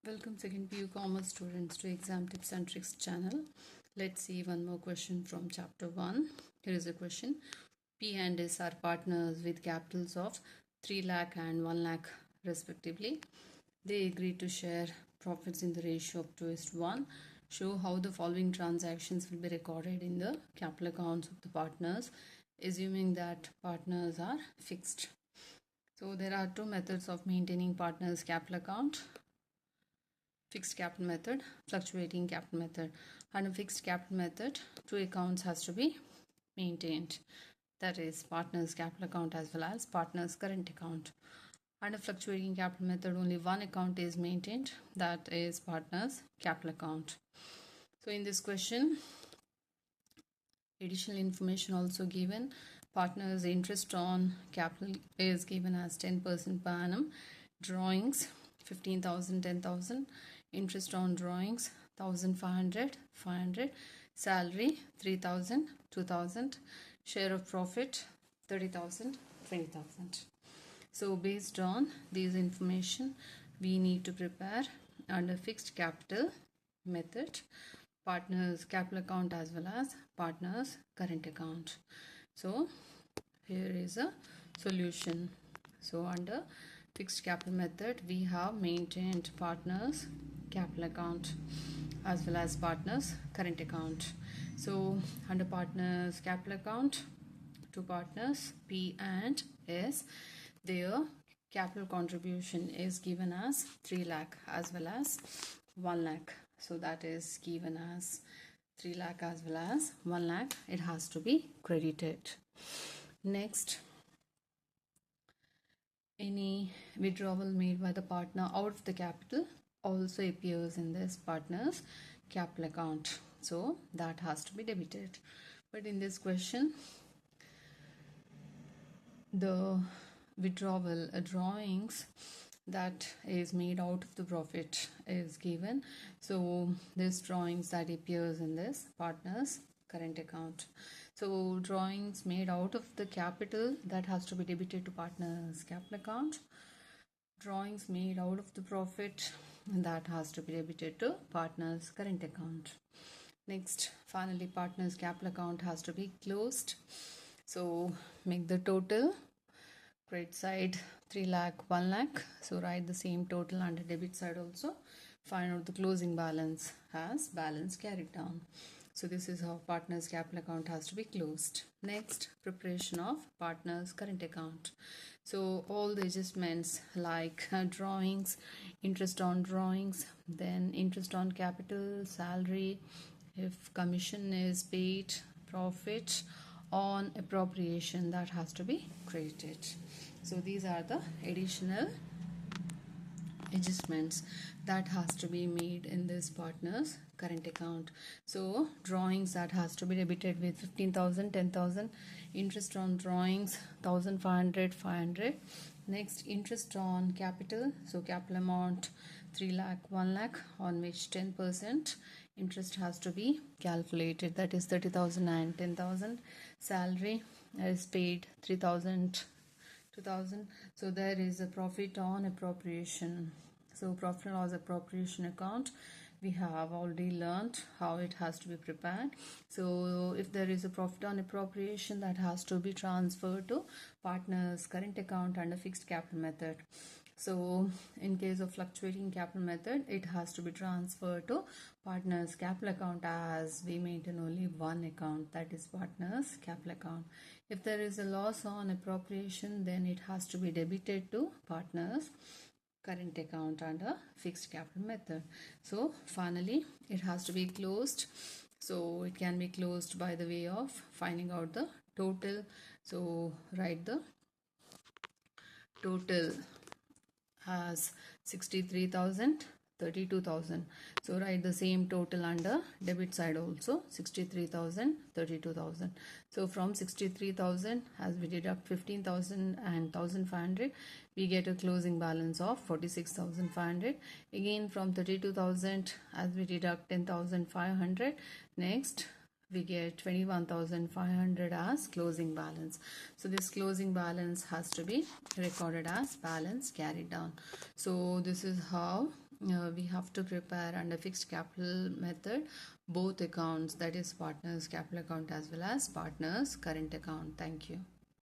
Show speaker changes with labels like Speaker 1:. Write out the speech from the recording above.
Speaker 1: Welcome second PU Commerce students to Exam Tips and Tricks channel. Let's see one more question from chapter 1. Here is a question. P and S are partners with capitals of 3 lakh and 1 lakh respectively. They agree to share profits in the ratio of 2:1. Show how the following transactions will be recorded in the capital accounts of the partners, assuming that partners are fixed. So there are two methods of maintaining partners' capital account. Fixed capital method, fluctuating capital method. Under fixed capital method, two accounts has to be maintained, that is partners capital account as well as partners current account. Under fluctuating capital method, only one account is maintained, that is partners capital account. So in this question, additional information also given. Partners interest on capital is given as 10% per annum. Drawings 15,000, 10,000. Interest on drawings 1,500, 500. Salary 3,000, 2,000. Share of profit 30,000, 20,000. So based on these information, we need to prepare under fixed capital method partners capital account as well as partners current account. So here is a solution. So under fixed capital method, we have maintained partners capital account as well as partners current account. So under partners capital account, two partners P and S, their capital contribution is given as 3 lakh as well as 1 lakh. So that is given as 3 lakh as well as 1 lakh. It has to be credited. Next, any withdrawal made by the partner out of the capital also appears in this partner's capital account. So that has to be debited. But in this question, the withdrawal drawings that is made out of the profit is given. So this drawings that appears in this partner's current account. So drawings made out of the capital, that has to be debited to partner's capital account. Drawings made out of the profit, that has to be debited to partner's current account. Next, finally partner's capital account has to be closed. So make the total, credit side 3 lakh, 1 lakh. So write the same total under debit side also. Find out the closing balance as balance carried down. So this is how partners capital account has to be closed. Next, preparation of partners current account. So all the adjustments like drawings, interest on drawings, then interest on capital, salary, if commission is paid, profit on appropriation, that has to be credited. So these are the additional adjustments that has to be made in this partner's current account. So drawings, that has to be debited with 15,000, 10,000. Interest on drawings 1,500, 500. Next, interest on capital, so capital amount 3 lakh, 1 lakh, on which 10% interest has to be calculated, that is 30,000 and 10,000. Salary is paid 3,000, 2,000. So there is a profit on appropriation. So profit and loss appropriation account, we have already learned how it has to be prepared. So if there is a profit on appropriation, that has to be transferred to partners current account under fixed capital method. So in case of fluctuating capital method, it has to be transferred to partners capital account, as we maintain only one account, that is partners capital account. If there is a loss on appropriation, then it has to be debited to partners current account under fixed capital method. So finally it has to be closed. So it can be closed by the way of finding out the total. So write the total as 63,000, 32,000. So write the same total under debit side also, 63,000, 32,000. So from 63,000, as we deduct 15,000 and 1,500, we get a closing balance of 46,500. Again from 32,000, as we deduct 10,500, next we get 21,500 as closing balance. So this closing balance has to be recorded as balance carried down. So this is how we have to prepare under fixed capital method both accounts, that is partners capital account as well as partners current account. Thank you.